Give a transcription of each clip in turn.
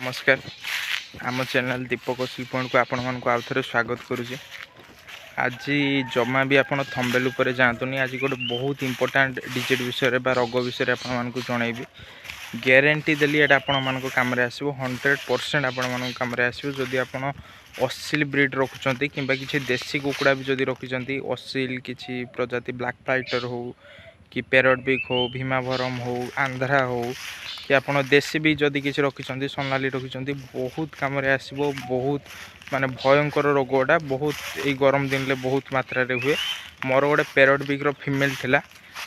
नमस्कार आम चैनल दीपक कौशल पॉइंट को आपण मानक आउ थे स्वागत करुँचे। आज जमा भी आप थंबनेल उपर जातुनी। आज गोटे बहुत इंपोर्टाट डिजीट विषय रोग विषय आपको जनइबी। ग्यारंटी देली एटा आपण मानक काम आसो 100% आपण मानक काम आसो। जदि आप असिल ब्रीड रखुंट कि किसी देसी कुकुड़ा भी जदि रखिंट असिल किसी प्रजाति ब्लैक फाइटर हो कि पैरट हो भीमाभरम हो आंध्रा हो कि आप देसी भी जदि किसी रखिंट सोनाली रखिंट बहुत कम आसो। बहुत माने भयंकर रोगटा बहुत यही गरम दिन में बहुत मात्रा हुए। मोर गोटे पैरट बिग्र फीमेल थिला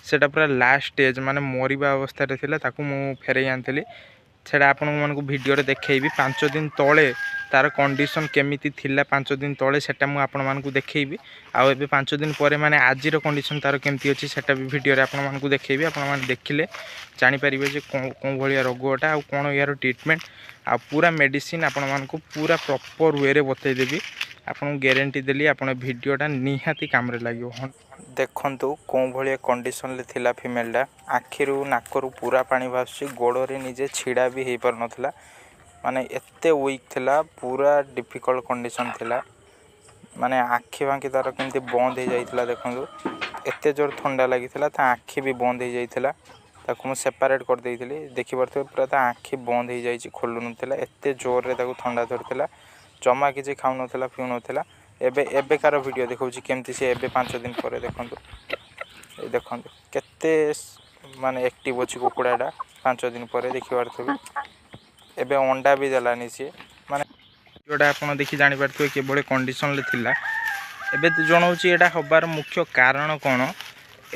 सेटा पूरा लास्ट स्टेज माने मरिबा अवस्था मु फेरई आनी से आपण भिडियो देखी 5 दिन तले तार कंडीशन केमिति थिला 5 दिन तले सेटा मु आपण मानकु देखैबी। आउ एबे 5 दिन परे माने आजिर कंडीशन तार केमिति अछि सेटा भी भिडियो रे आपण मानकु देखैबी। आपण माने देखिले जानि परिबे जे कोन भलिया रोगटा आ कोन यार ट्रीटमेंट आ पूरा मेडिसिन आपण मानकु पूरा प्रॉपर वे रे बतै देबी। आपण गारंटी देली आपण भिडियोटा निहाती काम रे लागियो। देखंतु कोन भलिया कंडीशन ले थिला फीमेलटा आखिरु नाकरु पूरा पानी भासुची गोड़ रे निजे छिड़ा भी हे पर नथला माने एते वीक थिला पूरा डिफिकल्ट कंडीशन थिला माने आखि बांकी तार केमती बंद हो जाइथिला। देखंतु एते जोर ठंडा लागिथिला ता आखि भी बंद हो जाइथिला। ताकु मु सेपरेट कर देइथिली देखि परथे पूरा ता आखि बंद हो जाइछि खोलु नथिला एते जोर रे ताकु ठंडा धरथिला जमा किछि खाउ नथिला पिउ नथिला। एबे कार वीडियो देखौछि केमती से एबे 5 दिन परे देखंतु ए देखंतु केते माने एक्टिव अछि कुकुडाडा 5 दिन परे देखि परथे। एबे अंडा भी देलानी सी माने जोड़ा आप देखि जानि पारथुवे के बड़े कंडीशन ले थिला। एबे जणाउछि एटा हबार मुख्य कारण कोन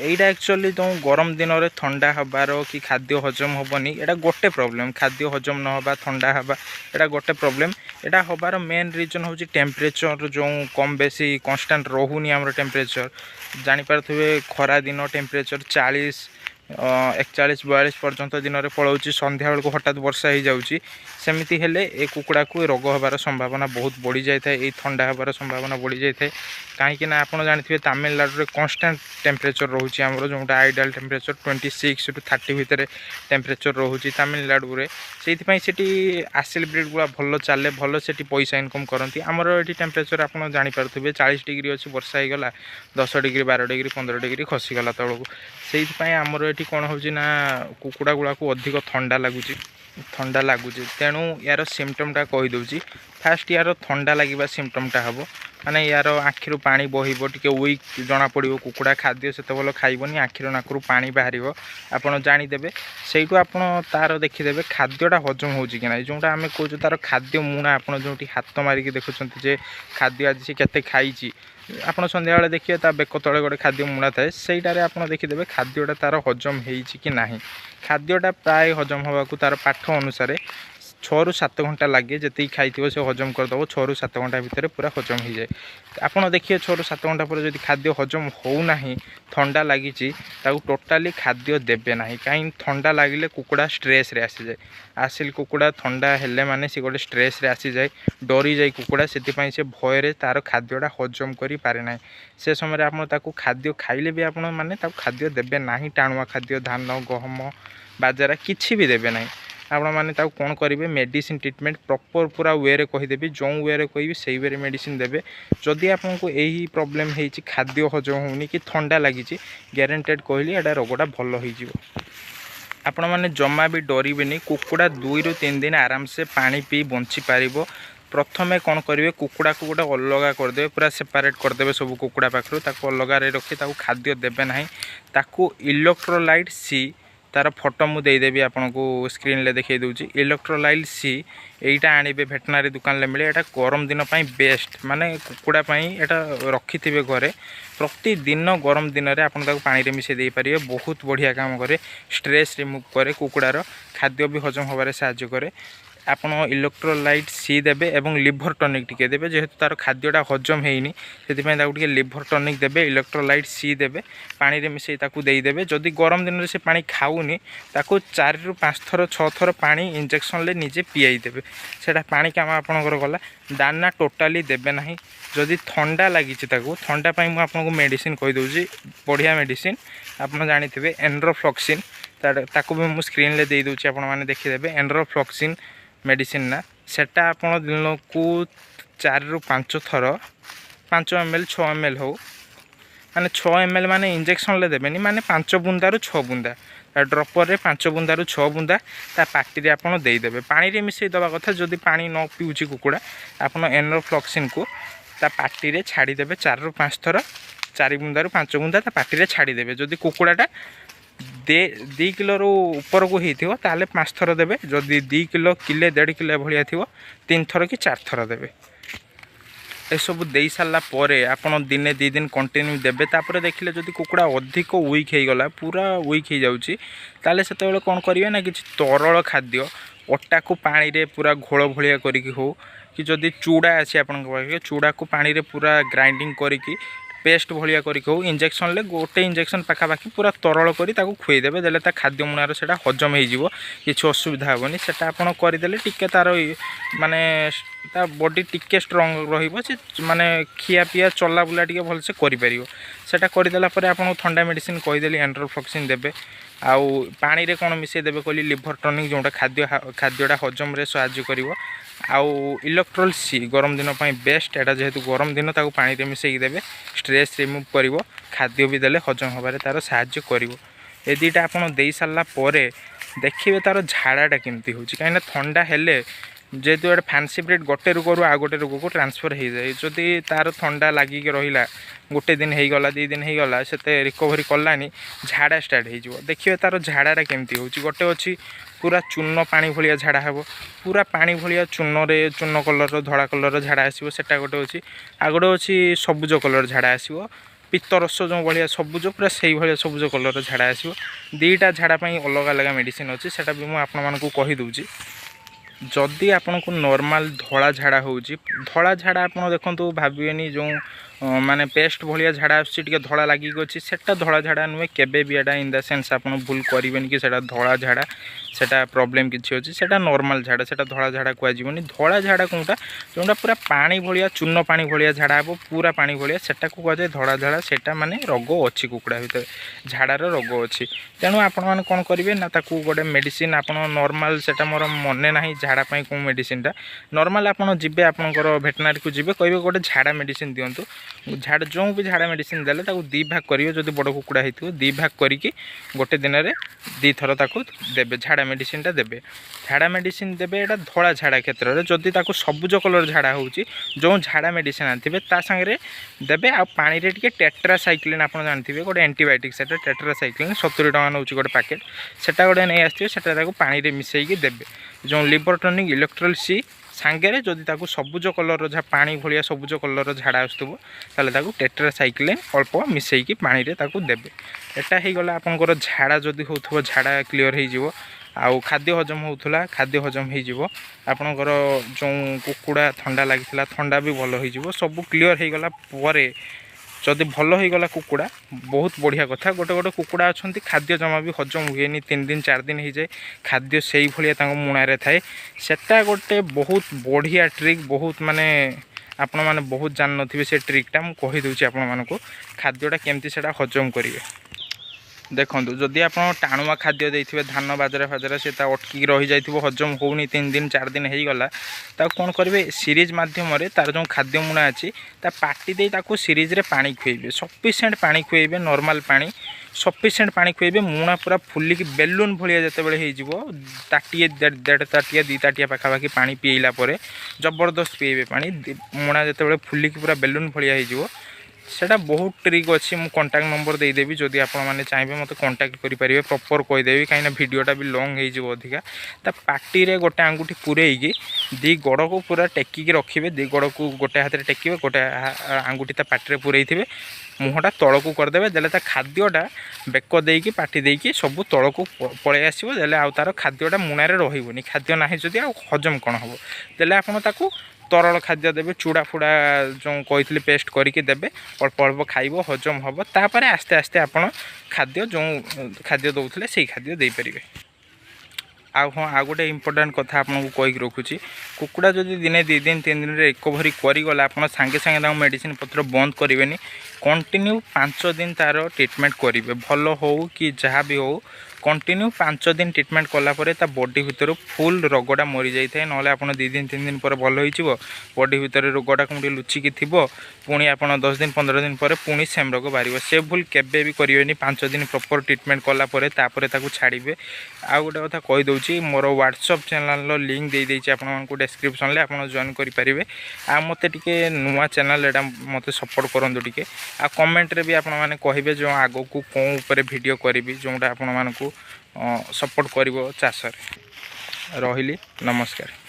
एटा एक्चुअली तो गरम दिन रे ठंडा हबार कि खाद्य हजम होबनी एटा गोटे प्रॉब्लम। खाद्य हजम न होबा ठंडा हबा एटा गोटे प्रॉब्लम। एटा हबार मेन रीजन होछि टेम्परेचर जो कम बेसी कांस्टेंट रहूनी हमर टेम्परेचर जानि पारथुवे खरा दिन टेम्परेचर 40 41-42 पर्यंत दिन में पलाऊँच संध्या बेलू हठात वर्षा हो जाऊँगी सेमती हेले ए कुकुड़ा को रोग हबार संभावना बहुत बढ़ी जाए। ये ठंडा हबार संभावना बढ़ी जाए कहीं आप जानते तमिलनाडु में कांस्टेंट टेम्परेचर रोचे आमर जोटा आइडियल टेम्परेचर 26 to 30 भितर टेम्परेचर रोचे तमिलनाडु में से आसिल ब्रीड गुला भल चले भल से पैसा इनकम करती। आमर ये टेम्परेचर आप जानीपे 40 डिग्री अच्छी वर्षा होगला 10 डिग्री 12 डिग्री 15 डिग्री खसीगला तौक से आमर ये कौन हो कुकुड़ा गुड़ा को अधिक ठंडा लगुच तेणु यार सिम्पटमटा कहीदे। फास्ट यार ठंडा लगे सिम्पटमटा हम माने यार आखिर पानी बहब टे वीक जना पड़ो कुकुड़ा खाद्य से भल खाइबनी आखिर नाकरू पानी बाहर आपड़ जानीदे से तार देखीदे खाद्यटा हजम हो कि ना जोटा आम कौच तार खाद्य मुणा आप जो हाथ मारिक देखुं जे खाद्य आज से केते खाई आप संध्या बेले देखिए ता बेक तले गोटे खाद्य मुणा थाए सहीटारे आप देखीदे खाद्यटा तार हजम कि ना। खाद्यटा प्राय हजम होगा तार पाठ अनुसार 6 ରୁ 7 घंटा लगे जी खाई से हजम करदेव 6 ରୁ 7 घंटा भितर पूरा हजम हो जाए। आपड़ देखिए 6 ରୁ 7 घंटा पर जब खाद्य हजम होना ठंडा लगी टोटाली खाद्य देवे ना कहीं ठंडा लगे कुकुड़ा स्ट्रेस रे आसी जाए। आसिल कुकुड़ा ठंडा हेले माने सी गोटे स्ट्रेस रे आसी जाए डरी जाए कुकुड़ा से भय तार खाद्यटा हजम करि पारे ना। से समय आप खाद्य खाइले भी आप माने खाद्य देवे ना टाणुआ खाद्य धान गहम बाजरा किसी भी देवे ना। आप मैंने कौन करेंगे मेडिसिन ट्रीटमेंट प्रॉपर पूरा वे रे कहीदेवी जो वे रे कहि से वे मेडिसिन देवे। जदि आपको यही प्रोब्लेम है खाद्य हजम होनी कि ठंडा लगी ग्यारंटेड कहली एटा रोगटा भल हो आपण मैंने जमा भी डरबेनि। कुकुड़ा 2 ରୁ 3 दिन आराम से पानी पी बंची पार। प्रथमे कौन करेंगे कुकुड़ा को गोटे अलग करदे पूरा सेपरेट करदे सब कुकुड़ा पाखर अलग रखी खाद्य देवे ना। इलेक्ट्रोलाइट सी तार फोटो मुझे देदेवी आपन को स्क्रीन ले देखई दूची। इलेक्ट्रोलाइट सी एटा आनिबे भेटनारी दुकान ले मिले। एटा गरम दिन पाई बेस्ट माने कुकुड़ा पाई एटा रखिथिबे घरे प्रतिदिन गरम दिन में आपन ताको पानी रे मिसे दे पारिबे बहुत बढ़िया काम करे स्ट्रेस रिमूव करे कुकुड़ार खाद्य भी हजम होबारे सहायता करे। आपन इलेक्ट्रोलाइट सी देबे एवं लिवर टॉनिक टिके देबे जेहेतु तार खाद्यटा हजम हेइनी सेति ताकू टिके लिवर टॉनिक देबे इलेक्ट्रोलाइट सी देबे पानी रे मिसई ताकू देई देबे। जदि गरम दिन रे से पानी खाउनी ताकू 4 ରୁ 5 थर 6 थर पानी इंजेक्शन ले निजे पियाई देबे सेटा पानी काम आपनकर गला दाना टोटाली देबे नाही। जदि ठंडा लगी ताकू ठंडा पाई मु आपनको मेडिसिन कहि दउची बढ़िया मेडिसिन आपन जानिथिबे एंड्रोफ्लॉक्सिन ताकू भी मु स्क्रीन ले देई दउची आपन माने देखि देबे एंड्रोफ्लॉक्सिन मेडिसिन ना सेटा आपण दिन को 4 ରୁ 5 थर 5 ml 6 ml हो माने 6 ml माने इंजेक्शन ले देबेनी माने 5 बूंदा रु 6 बूंदा ड्रपर रे 5 बूंदा रु 6 बूंदा ता पार्टी रे आपण देई देबे पानी रे मिसई दवा कथा जदी पानी न पिउची कुकुड़ा आपण एनरोफ्लॉक्सिन को ता पार्टी रे छाड़ी देबे 4 ରୁ 5 थर 4 बूंदा रु 5 बूंदा ता पार्टी रे छाड़ी देबे जदी कुकुड़ाटा 2 किलो रु ऊपर को हेथिवो ताले 5 थर देबे जदी 2 किलो किले 1.5 किलो भलिया थिवो 3 थर कि 4 थर देबे ए सब दे सारा पर आपड़ दिने 2 दिन कंटिन्यू देबे तापर देखिले जदी कुकुड़ा अधिक वीक हो गला पूरा वीक हो जाउची ताले सेते बेले कोन करिवे ना किछि तरल खाद्य अटा को पानी रे पूरा घोल भलिया करिकि हो कि जदी चूड़ा आसी आपन के चूड़ा को पानी रे पूरा ग्राइंडिंग करिकि पेस्ट भलिया करिकि हो इंजेक्शन ले गोटे इंजेक्शन पाखापाखि पूरा तरल करी ताको खुई देबे देले ता खाद्य मुनार सेटा हजम हो जिवो किछि असुविधा होबनी सेटा आपन करि देले टिके तार माने ता बॉडी टिके स्ट्रांग रहिबो से माने खिया पिया चला बुला टिके भल से करि परिबो सेटा करि देला परे आपन ठंडा मेडिसिन कहि देली एनरोफ्लॉक्सिन देबे आउ पानी रे कोन मिसे देबे कहली लिवर टॉनिक जोटा खाद्यटा हजम रे सहाय्य करिवो आउ इलेक्ट्रोल सी गरम दिन पई बेस्ट एटा जेहेतु गरम दिन ताको पानी रे मिसेई देबे स्ट्रेस रिमूव करिवो खाद्य भी देले हजम होबारे तार सहाय्य करिवो ए दीटा आपन देई सारला परे देखिबे तार झाड़ाटा केमती होची काइना ठंडा हेले जेहेतु एटा फैंसी ब्रीड गोटे रोग रु आ गोटे रोग को ट्रांसफर हो जाए जदि तार ठंडा लगिक रहा गोटे दिन हो गला 2 दिन हो गला से रिकवरी कलानी झाड़ा स्टार्ट हो देखिए तार झाड़ाटा केमती हो गोटे अच्छी पूरा चून पानी भलिया झाड़ा हे पूरा पानी भलिया चून कलर धड़ा कलर झाड़ा आसो सेटा गोटे अच्छी आ गोटे अच्छी सबुज कलर झाड़ा आसो पित्तरस जो भाया सबुज पूरा से भाया सबुज कलर झाड़ा आसो 2टा झाड़ा अलग अलग मेडिसिन अच्छी सेटा भी मुझे आपको कहीदे जदि आपन को नॉर्मल धड़ा झाड़ा होउची धड़ा झाड़ा आपन देखंतु भाबिएनी जो माने पेस्ट भलिया झाड़ा आछि टिके धड़ा लागि गछि सेटा धड़ा झाड़ा नुए केबे भी एटा इन द सेंस आपन भूल करिवेनी कि सेटा धड़ा झाड़ा सेटा प्रॉब्लम किछि होछि सेटा नॉर्मल झाड़ा सेटा धड़ा झाड़ा कुआ जीवनी धड़ा झाड़ा कोनटा जोंटा पूरा पानी भलिया चून पानी भलिया झाड़ा हबो पूरा पानी भलिया सेटा को कुआ जाय धड़ा झाड़ा सेटा माने रोग अछि कुकुडा भितर झाड़ार रोग अछि तेनु आपन माने कोन करिवे ना ताकू गोटे मेडिसिन आपन नॉर्मल सेटा मोर मने नाही झाड़ा पई को मेडिसिन ता नॉर्मल आपन जिबे आपनकर वेटनरी को जिबे कहबे गोटे झाड़ा मेडिसिन दियंतु झाड़ जो भी झाड़ा मेडिसिन देले ताकू 2 भाग करियो जदि बड़ कुकुडा हेतु 2 भाग करिकि गोटे दिन रे 2 थर ताकू देबे झाड़ा मेडिसिन ता देबे झाड़ा मेडिसिन देबे एटा धड़ा झाड़ा क्षेत्र रे जदि ताकू सबुज कलर झाड़ा होउची जो झाड़ा मेडिसिन आनथिबे ता संगे देबे आ पानी रे टिके टेट्रासाइक्लिन आपन जानथिबे गोटे एंटीबायोटिक सेटा टेट्रासाइक्लिन 70 टका नउची गोटे पैकेट सेटा गोटे नै आस्थिबे सेटा ताकू पानी रे मिसेई देबे जो लिवर टॉनिक इलेक्ट्रोल सी सांगे जदि ताकू सबुज कलर झा पानी भलिया सबुज कलर झाड़ा आसुथबो ताले ताकू टेट्रासाइक्लिन अल्प मिसेई पानी रे ताकू देबे एटा हे गला आपनकर झाड़ा जदि होथबो झाड़ा क्लियर हे जिवो आउ खाद्य हजम होउथला खाद्य हजम हे जिवो आपनकर जो कुकुड़ा ठंडा लागिथला ठंडा भी भलो हे जिवो सब क्लियर हे गला परे जदि भल हो गला कुकुड़ा बहुत बढ़िया कथा गोटे गोटे कुकुड़ा अच्छा खाद्य जमा भी हजम हुए 3 दिन 4 दिन हो जाए खाद्य से भाया मुणारे थाए सेटा गोटे बहुत बढ़िया ट्रिक बहुत माने आपण मैंने बहुत जान नथिबे से ट्रिकटा मु कहि दउची आपण मानको खाद्यटा केमती सेटा हजम करिवे देखो जदि आप टाणुआ खाद्य देते धान बाजरा फाजरा से अटकी रही जाइए हजम होनी 3 दिन 4 दिन हो गला कौन करेंगे सीरीज मध्यम तार जो खाद्य मुणा अच्छी पार्टी दे सीरीज रे पानी खुएबे सफिसीएंट पानी खुएबे नॉर्मल पानी सफिसीएंट पानी खुएबे मुणा पूरा फुलिक बेलून भाया जिते ताटिए 1.5 ताटिया 2 ताटिया पाखापाखि पानी पीला जबरदस्त पीबे पानी मुणा जिते फुलिक पूरा बेलून भाया हो सेटा बहुत ट्रिक अच्छी मुझे कांटेक्ट नंबर देदेवी जदि आपने चाहिए मत कांटेक्ट करेंगे प्रॉपर कहीदेवी कहीं वीडियोटा भी लॉन्ग हो अधिका पार्टी रे गोटे आंगुठी पूरेगी 2 गड़ को पूरा टेकिकी रखिए 2 गड़ को गोटे हाथ में टेकिए गोटे आंगुठी ता पार्टी पूरे थे मुहटा तल को करदे देले ता खाद्यटा बेक देकी पार्टी देकी सब तल को पलि आसो देले आ तार खाद्यटा मुणारे रही खाद्य ना जदि हजम कौन हम देले आपको तरल खाद्य देवे चूड़ा फुड़ा जो कही पेस्ट करके देवे अल्प अल्प खाइब हजम हम तापर आस्ते आस्ते आपड़ खाद्य जो खाद्य दौले से खाद्य दे पारे आ हाँ आ गोटे इम्पोर्टाट कथा आपको कहीकि रखुची कुकुड़ा जदि दिने 2 दिन 3 दिन रिकवरी करगला आप सांगे सांगे मेडिसिन पत्र बंद करेंगे कंटिन्यू 5 दिन तार ट्रिटमेंट करेंगे भल हो कि जहाँ भी हो कंटिन्यू 5 दिन ट्रिटमेंट कलापर ता बॉडी भितर फुल रोगटा मरी जाए ना आप 2 दिन 3 दिन पर भल हो बॉडी भितर रोगटा कौटी लुचिकी थी पुणी आप 10 दिन 15 दिन पर पुणी सेम रोग बाहर से भूल केबे भी करेंगे 5 दिन प्रॉपर ट्रिटमेंट कलापर छाड़े आ गोटे कथा कहीदे मोर व्हाट्सअप चैनल लिंक दे देती आपको डिस्क्रिप्शन आप जॉइन करेंगे आ मत टे नुआ चैनल एटा मत सपोर्ट करूँ टे आ कमेंट रे भी आप कहे जो आग को कौन उपर वीडियो करी जोटा आपण मानक सपोर्ट कर चाष रही नमस्कार।